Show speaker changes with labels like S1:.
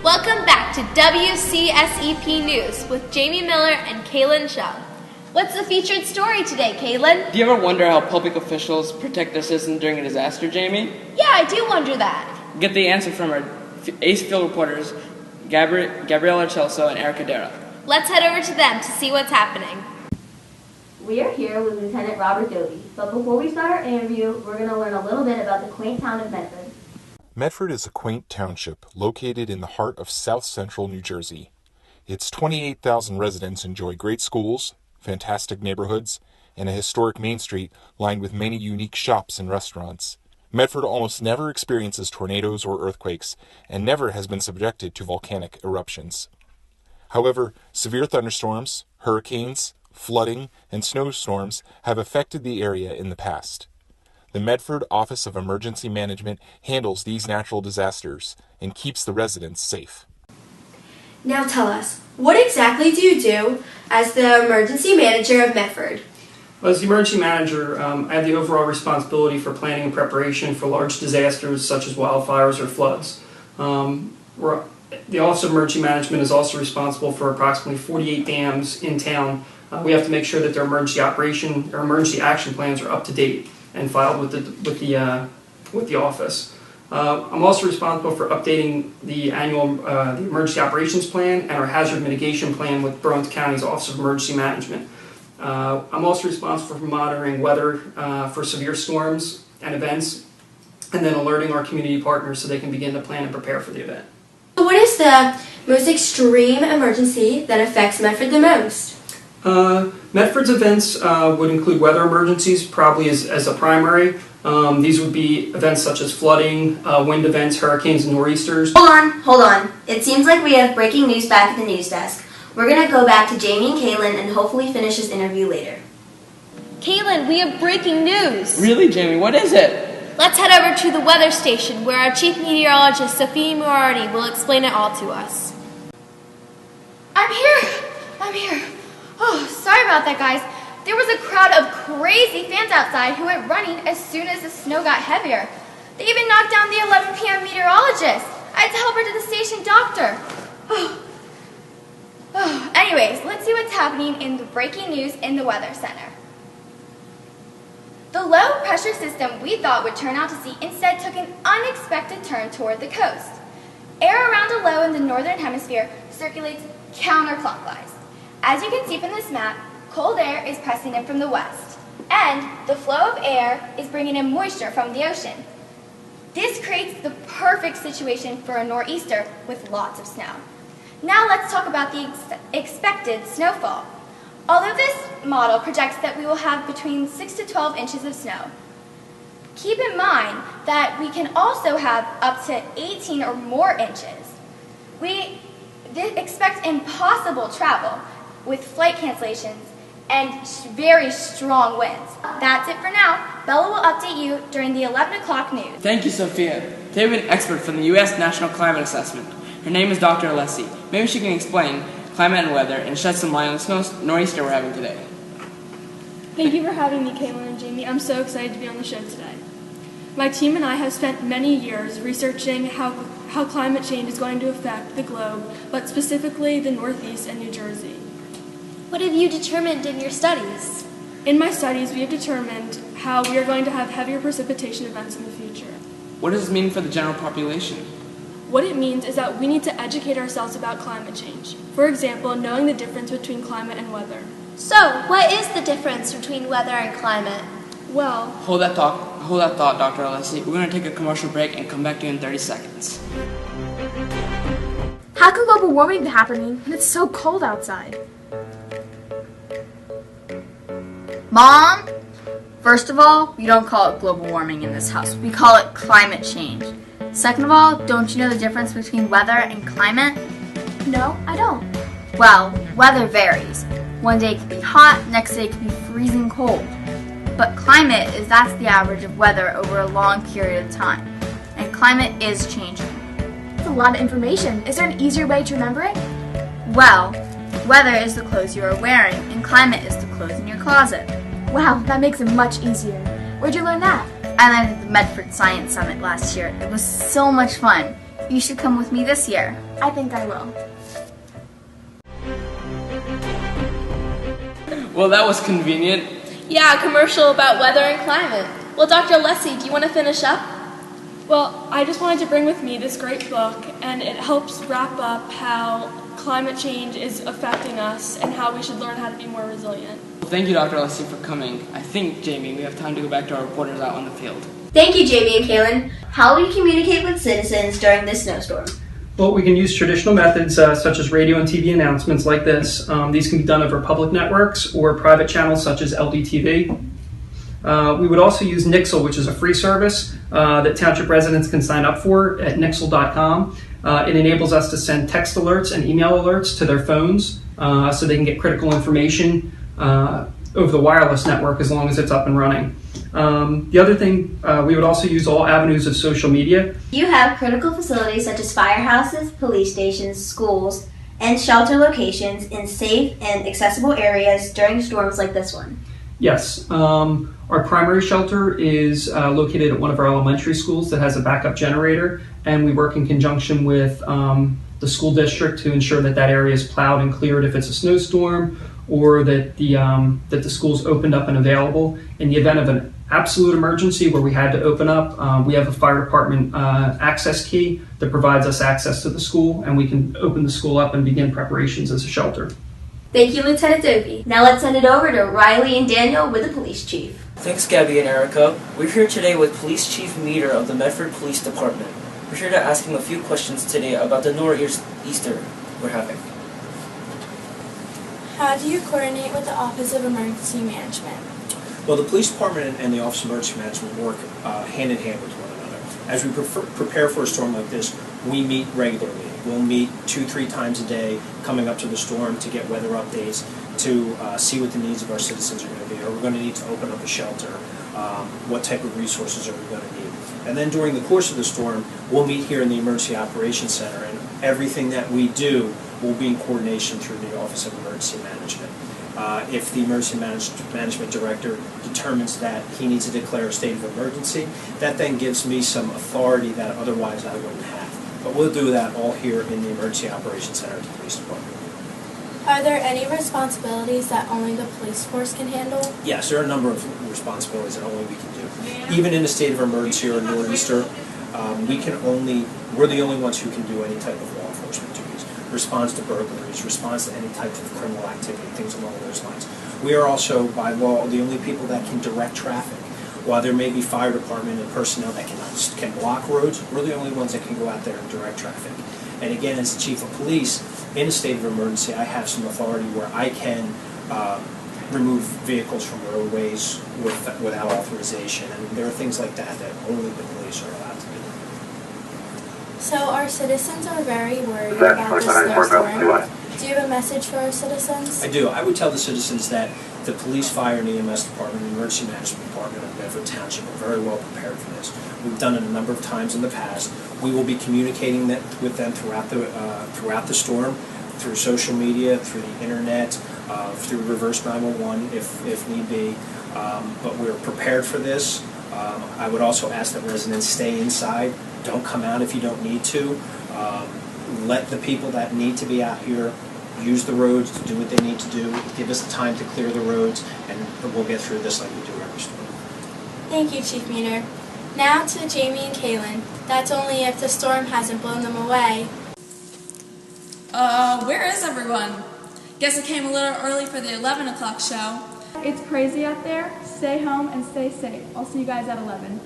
S1: Welcome back to WCSEP News with Jamie Miller and Kaylin Shum. What's the featured story today, Kaylin?
S2: Do you ever wonder how public officials protect their citizens during a disaster, Jamie?
S1: Yeah, I do wonder that.
S2: Get the answer from our ace field reporters, Gabriella Chelso and Erica Dara.
S1: Let's head over to them to see what's happening.
S3: We are here with Lieutenant Robert Doty, but before we start our interview, we're going to learn a little bit about the quaint town of Medford.
S4: Medford is a quaint township located in the heart of south-central New Jersey. Its 28,000 residents enjoy great schools, fantastic neighborhoods, and a historic main street lined with many unique shops and restaurants. Medford almost never experiences tornadoes or earthquakes, and never has been subjected to volcanic eruptions. However, severe thunderstorms, hurricanes, flooding, and snowstorms have affected the area in the past. The Medford Office of Emergency Management handles these natural disasters and keeps the residents safe.
S5: Now tell us, what exactly do you do as the emergency manager of Medford?
S6: Well, as the emergency manager, I have the overall responsibility for planning and preparation for large disasters such as wildfires or floods. The Office of Emergency Management is also responsible for approximately 48 dams in town. We have to make sure that their emergency action plans are up to date and filed with the office. I'm also responsible for updating the annual the emergency operations plan and our hazard mitigation plan with Burlington County's Office of Emergency Management. I'm also responsible for monitoring weather for severe storms and events, and then alerting our community partners so they can begin to plan and prepare for the event.
S5: What is the most extreme emergency that affects Medford the most?
S6: Medford's events would include weather emergencies, probably as a primary. These would be events such as flooding, wind events, hurricanes, and nor'easters.
S3: Hold on. It seems like we have breaking news back at the news desk. We're going to go back to Jamie and Kaylin and hopefully finish this interview later.
S1: Kaylin, we have breaking news.
S2: Really, Jamie? What is it?
S1: Let's head over to the weather station where our chief meteorologist, Sophie Murardi, will explain it all to us.
S7: I'm here. Oh, sorry about that, guys. There was a crowd of crazy fans outside who went running as soon as the snow got heavier. They even knocked down the 11 p.m. meteorologist. I had to help her to the station doctor. Anyways, let's see what's happening in the breaking news in the Weather Center. The low pressure system we thought would turn out to sea instead took an unexpected turn toward the coast. Air around a low in the northern hemisphere circulates counterclockwise. As you can see from this map, cold air is pressing in from the west, and the flow of air is bringing in moisture from the ocean. This creates the perfect situation for a nor'easter with lots of snow. Now let's talk about the expected snowfall. Although this model projects that we will have between 6 to 12 inches of snow, keep in mind that we can also have up to 18 or more inches. We expect impossible travel with flight cancellations and very strong winds. That's it for now. Bella will update you during the 11 o'clock news.
S2: Thank you, Sophia. Today we have an expert from the U.S. National Climate Assessment. Her name is Dr. Alessi. Maybe she can explain climate and weather and shed some light on the snow nor'easter we're having today.
S8: Thank you for having me, Kaylin and Jamie. I'm so excited to be on the show today. My team and I have spent many years researching how climate change is going to affect the globe, but specifically the Northeast and New Jersey.
S1: What have you determined in your studies?
S8: In my studies, we have determined how we are going to have heavier precipitation events in the future.
S2: What does this mean for the general population?
S8: What it means is that we need to educate ourselves about climate change. For example, knowing the difference between climate and weather.
S1: So, what is the difference between weather and climate?
S8: Well,
S2: Hold that thought, Dr. Alessi. We're going to take a commercial break and come back to you in 30 seconds.
S9: How can global warming be happening when it's so cold outside?
S10: Mom? First of all, we don't call it global warming in this house. We call it climate change. Second of all, don't you know the difference between weather and climate?
S9: No, I don't.
S10: Well, weather varies. One day it could be hot, next day it could be freezing cold. But climate that's the average of weather over a long period of time. And climate is changing.
S9: That's a lot of information. Is there an easier way to remember it?
S10: Well, weather is the clothes you are wearing, and climate is the clothes in your closet.
S9: Wow, that makes it much easier. Where'd you learn that?
S10: I learned at the Medford Science Summit last year. It was so much fun. You should come with me this year.
S9: I think I will.
S2: Well, that was convenient.
S1: Yeah, a commercial about weather and climate. Well, Dr. Alessi, do you want to finish up?
S8: Well, I just wanted to bring with me this great book, and it helps wrap up how climate change is affecting us and how we should learn how to be more resilient.
S2: Well, thank you, Dr. Alessi, for coming. I think, Jamie, we have time to go back to our reporters out on the field.
S3: Thank you, Jamie and Kaylin. How will you communicate with citizens during this snowstorm?
S6: Well, we can use traditional methods such as radio and TV announcements like this. These can be done over public networks or private channels such as LDTV. We would also use Nixle, which is a free service that township residents can sign up for at nixle.com. It enables us to send text alerts and email alerts to their phones so they can get critical information over the wireless network as long as it's up and running. The other thing, we would also use all avenues of social media.
S3: You have critical facilities such as firehouses, police stations, schools, and shelter locations in safe and accessible areas during storms like this one.
S6: Yes. Our primary shelter is located at one of our elementary schools that has a backup generator, and we work in conjunction with the school district to ensure that that area is plowed and cleared if it's a snowstorm, or that the school's opened up and available. In the event of an absolute emergency where we had to open up, we have a fire department access key that provides us access to the school, and we can open the school up and begin preparations as a shelter.
S3: Thank you, Lieutenant Dovey. Now let's send it over to Riley and Daniel with the police chief.
S11: Thanks, Gabby and Erica. We're here today with Police Chief Meter of the Medford Police Department. We're here to ask him a few questions today about the nor'easter we're having.
S12: How do you coordinate with the Office of Emergency Management?
S13: Well, the Police Department and the Office of Emergency Management work hand in hand with one another. As we prepare for a storm like this, we meet regularly. We'll meet 2-3 times a day coming up to the storm to get weather updates, to see what the needs of our citizens are going to be. Are we going to need to open up a shelter? What type of resources are we going to need? And then during the course of the storm, we'll meet here in the Emergency Operations Center, and everything that we do will be in coordination through the Office of Emergency Management. If the Emergency Management Director determines that he needs to declare a state of emergency, that then gives me some authority that otherwise I wouldn't have. But we'll do that all here in the Emergency Operations Center at the Police Department.
S12: Are there any responsibilities that only the police force can handle?
S13: Yes, there are a number of responsibilities that only we can do. Even in a state of emergency or a nor'easter, we're the only ones who can do any type of law enforcement duties. Response to burglaries, response to any type of criminal activity, things along those lines. We are also, by law, the only people that can direct traffic. While there may be fire department and personnel that can block roads, we're the only ones that can go out there and direct traffic. And again, as the chief of police, in a state of emergency, I have some authority where I can remove vehicles from roadways without authorization. And there are things like that that only the police are allowed to do.
S12: So our citizens are very worried about this snowstorm. Do you have a message for our citizens?
S13: I do. I would tell the citizens that the police, fire, and EMS department, and the emergency management department of Medford Township are very well prepared for this. We've done it a number of times in the past. We will be communicating with them throughout the storm, through social media, through the internet, through reverse 911 if need be. But we're prepared for this. I would also ask that residents stay inside. Don't come out if you don't need to. Let the people that need to be out here use the roads to do what they need to do. Give us the time to clear the roads, and we'll get through this like we do every storm.
S12: Thank you, Chief Meter. Now to Jamie and Kaylin. That's only if the storm hasn't blown them away.
S14: Where is everyone? Guess I came a little early for the 11 o'clock show.
S8: It's crazy out there. Stay home and stay safe. I'll see you guys at 11.